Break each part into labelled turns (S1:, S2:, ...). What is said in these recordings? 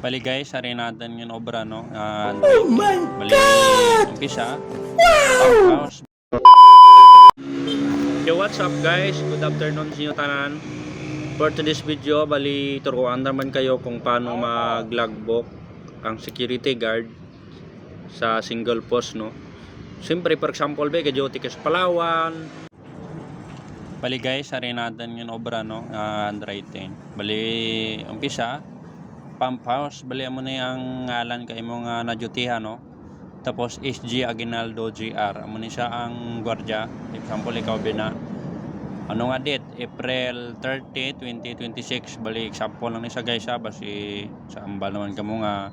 S1: Bali guys, hari natin yung obra, no?
S2: Oh my
S1: Bali, umpisa. House. Yo, what's up guys? Good afternoon sa inyo tanan. For today's video, bali turuan naman kayo kung paano mag-logbook ang security guard sa single post, no? Siyempre, for example, duty ka sa Palawan. Bali guys, hari natin yung obra, no? Handwriting. Bali, umpisa. Pump house, bali mo na yung ngalan kay mo nga na-dutyhan, no? Tapos SG Aguinaldo GR, amo ni siya ang gwardiya. Example, ikaw bina. Ano nga date? April 30, 2026. Bali, example lang ni siya guys, ha? Basi, sa ambal naman ka mo nga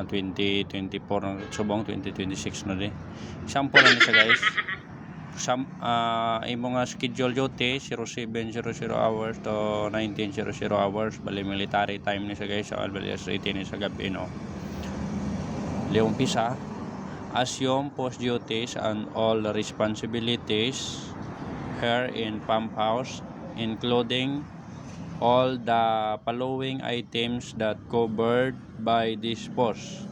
S1: 2024, subong 2026 na di. Example lang ni siya guys. Imo nga schedule duty 0700 hours to 1900 hours, bali military time ni sa guys, so bali as 18 ni sa gabi, no? Umpisa, assume post duties and all responsibilities here in pump house, including all the following items that covered by this post.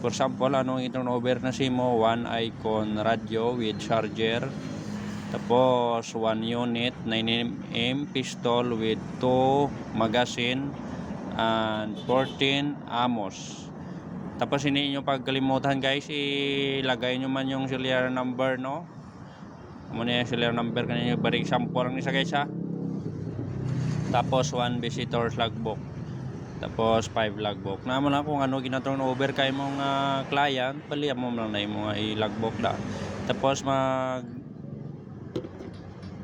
S1: For example, anong i-turnover na SIMO? 1 icon radio with charger. Tapos 1 unit 9mm pistol with 2 magazine and 14 ammos. Tapos hindi nyo pagkalimutan guys, ilagay nyo man yung serial number, no? Muna yung serial number kanina, bari example lang isa guys, ha. Tapos 1 visitor's logbook. Tapos 5 logbook. Na mo na kung ano gina-turn over kay mong client, bali mo lang na yung mga i-logbook da. Tapos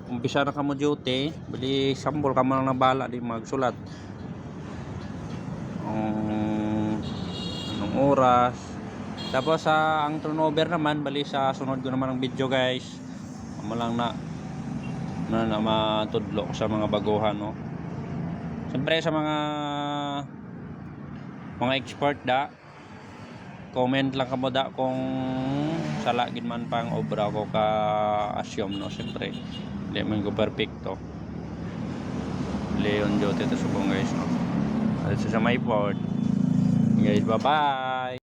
S1: umpisa na ka mo duty, bali sample ka mo lang na bala di magsulat. Anong oras. Tapos ang turnover naman, bali sa sunod ko naman ang video guys. Amo lang na matudlo sa mga baguhan, no. Siyempre sa mga expert da, comment lang kamo da kung sala gid man pang obra ko ka assume, no. Siyempre hindi man ko perfecto. Leon Jote to subong guys, no. At sa may port guys, bye bye.